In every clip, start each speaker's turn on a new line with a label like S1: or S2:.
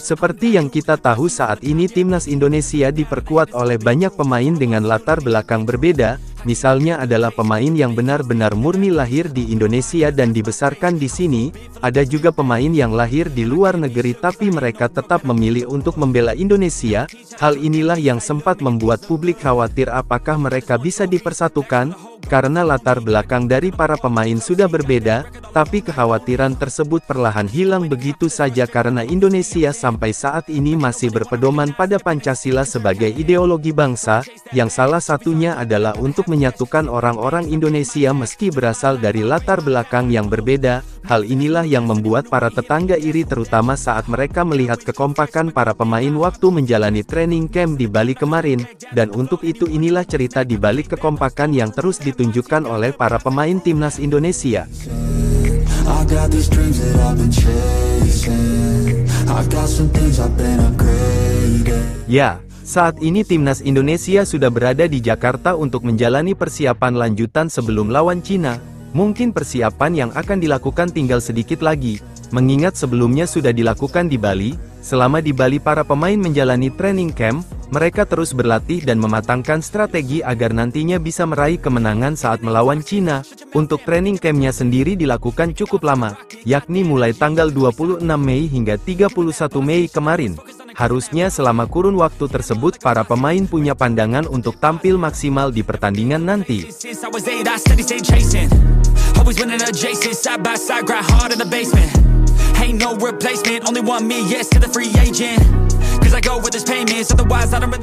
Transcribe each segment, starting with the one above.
S1: Seperti yang kita tahu saat ini timnas Indonesia diperkuat oleh banyak pemain dengan latar belakang berbeda, misalnya adalah pemain yang benar-benar murni lahir di Indonesia dan dibesarkan di sini, ada juga pemain yang lahir di luar negeri tapi mereka tetap memilih untuk membela Indonesia, hal inilah yang sempat membuat publik khawatir apakah mereka bisa dipersatukan, karena latar belakang dari para pemain sudah berbeda, tapi kekhawatiran tersebut perlahan hilang begitu saja karena Indonesia sampai saat ini masih berpedoman pada Pancasila sebagai ideologi bangsa, yang salah satunya adalah untuk menyatukan orang-orang Indonesia meski berasal dari latar belakang yang berbeda. Hal inilah yang membuat para tetangga iri terutama saat mereka melihat kekompakan para pemain waktu menjalani training camp di Bali kemarin, dan untuk itu inilah cerita di balik kekompakan yang terus ditunjukkan oleh para pemain timnas Indonesia. Ya, saat ini timnas Indonesia sudah berada di Jakarta untuk menjalani persiapan lanjutan sebelum lawan Cina. Mungkin persiapan yang akan dilakukan tinggal sedikit lagi, mengingat sebelumnya sudah dilakukan di Bali. Selama di Bali para pemain menjalani training camp, mereka terus berlatih dan mematangkan strategi agar nantinya bisa meraih kemenangan saat melawan Cina. Untuk training campnya sendiri dilakukan cukup lama, yakni mulai tanggal 26 Mei hingga 31 Mei kemarin. Harusnya selama kurun waktu tersebut para pemain punya pandangan untuk tampil maksimal di pertandingan nanti.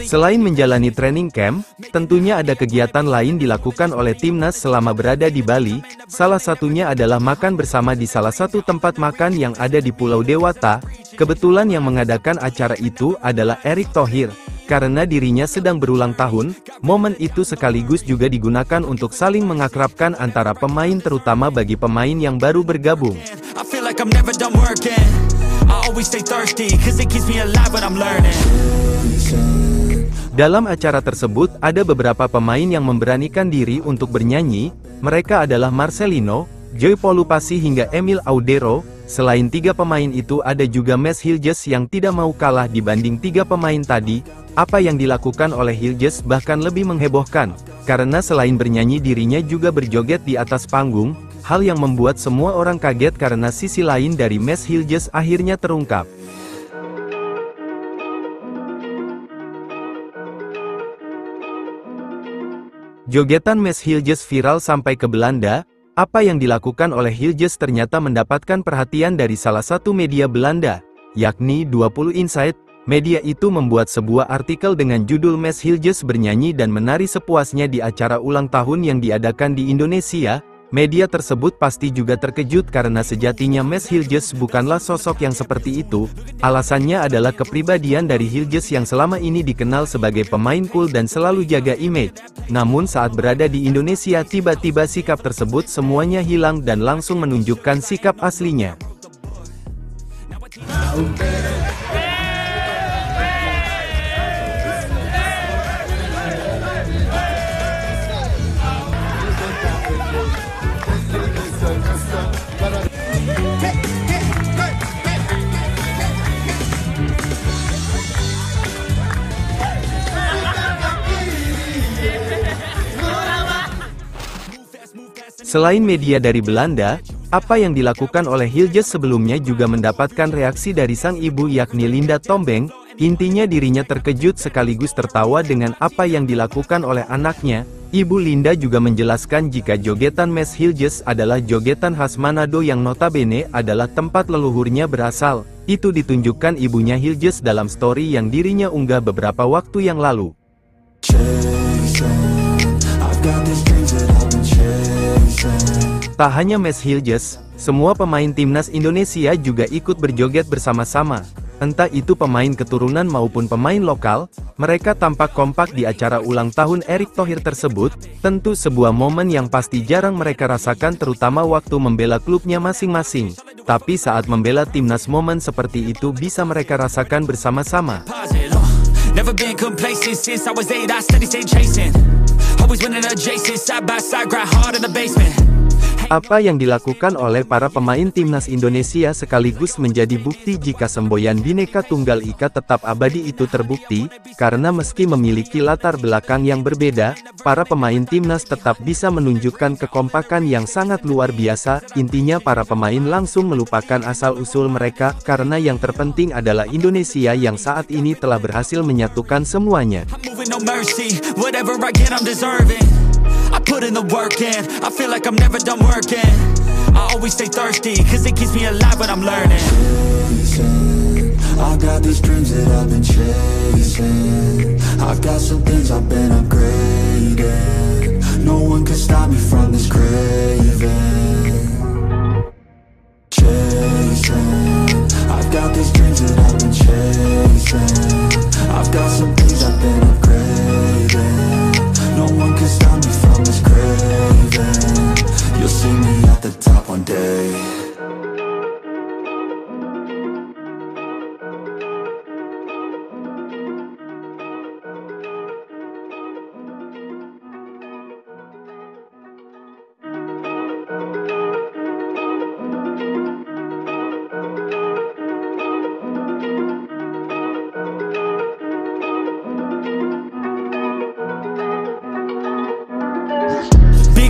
S1: Selain menjalani training camp, tentunya ada kegiatan lain dilakukan oleh timnas selama berada di Bali, salah satunya adalah makan bersama di salah satu tempat makan yang ada di Pulau Dewata. Kebetulan yang mengadakan acara itu adalah Erick Thohir. Karena dirinya sedang berulang tahun, momen itu sekaligus juga digunakan untuk saling mengakrabkan antara pemain terutama bagi pemain yang baru bergabung. Dalam acara tersebut ada beberapa pemain yang memberanikan diri untuk bernyanyi, mereka adalah Marcelino, Joy Polupasi hingga Emil Audero. Selain tiga pemain itu ada juga Mes Hiljes yang tidak mau kalah dibanding tiga pemain tadi. Apa yang dilakukan oleh Hiljes bahkan lebih menghebohkan, karena selain bernyanyi dirinya juga berjoget di atas panggung, hal yang membuat semua orang kaget karena sisi lain dari Mes Hiljes akhirnya terungkap. Jogetan Mes Hiljes viral sampai ke Belanda. Apa yang dilakukan oleh Hiljes ternyata mendapatkan perhatian dari salah satu media Belanda, yakni 20 Insight. Media itu membuat sebuah artikel dengan judul Mes Hiljes bernyanyi dan menari sepuasnya di acara ulang tahun yang diadakan di Indonesia. Media tersebut pasti juga terkejut karena sejatinya Mes Hiljes bukanlah sosok yang seperti itu. Alasannya adalah kepribadian dari Hiljes yang selama ini dikenal sebagai pemain cool dan selalu jaga image. Namun saat berada di Indonesia tiba-tiba sikap tersebut semuanya hilang dan langsung menunjukkan sikap aslinya. Selain media dari Belanda, apa yang dilakukan oleh Hiljes sebelumnya juga mendapatkan reaksi dari sang ibu yakni Linda Tombeng. Intinya dirinya terkejut sekaligus tertawa dengan apa yang dilakukan oleh anaknya. Ibu Linda juga menjelaskan jika jogetan Mes Hiljes adalah jogetan khas Manado yang notabene adalah tempat leluhurnya berasal. Itu ditunjukkan ibunya Hiljes dalam story yang dirinya unggah beberapa waktu yang lalu. Tak hanya Mes Hiljes, semua pemain timnas Indonesia juga ikut berjoget bersama-sama. Entah itu pemain keturunan maupun pemain lokal, mereka tampak kompak di acara ulang tahun Erick Thohir tersebut. Tentu sebuah momen yang pasti jarang mereka rasakan terutama waktu membela klubnya masing-masing. Tapi saat membela timnas momen seperti itu bisa mereka rasakan bersama-sama. Never been complacent since I was 8, I steady stay chasing. Always winning adjacent, side by side, grind hard in the basement. Apa yang dilakukan oleh para pemain timnas Indonesia sekaligus menjadi bukti jika semboyan Bhinneka Tunggal Ika tetap abadi itu terbukti, karena meski memiliki latar belakang yang berbeda, para pemain timnas tetap bisa menunjukkan kekompakan yang sangat luar biasa. Intinya para pemain langsung melupakan asal-usul mereka, karena yang terpenting adalah Indonesia yang saat ini telah berhasil menyatukan semuanya.
S2: I put in the work in, I feel like I'm never done working. I always stay thirsty, cause it keeps me alive when I'm learning. I got these dreams that I've been chasing. I've got some things I've been upgrading. No one can stop me from this craving. Chasing, I've got these dreams that I've been chasing. I've got some things I've been upgrading. No one can stop me from this craving. You'll see me at the top one day.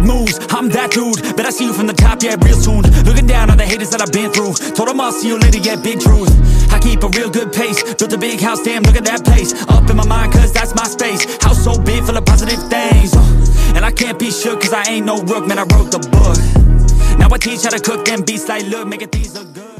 S2: Moves, I'm that dude, bet I see you from the top, yeah, real soon. Looking down on the haters that I've been through. Told them I'll see you later, yeah, big truth. I keep a real good pace, built a big house, damn, look at that place. Up in my mind, cause that's my space. House so big, full of positive things. And I can't be shook, cause I ain't no rook, man, I wrote the book. Now I teach how to cook them beats like, look, making things look good.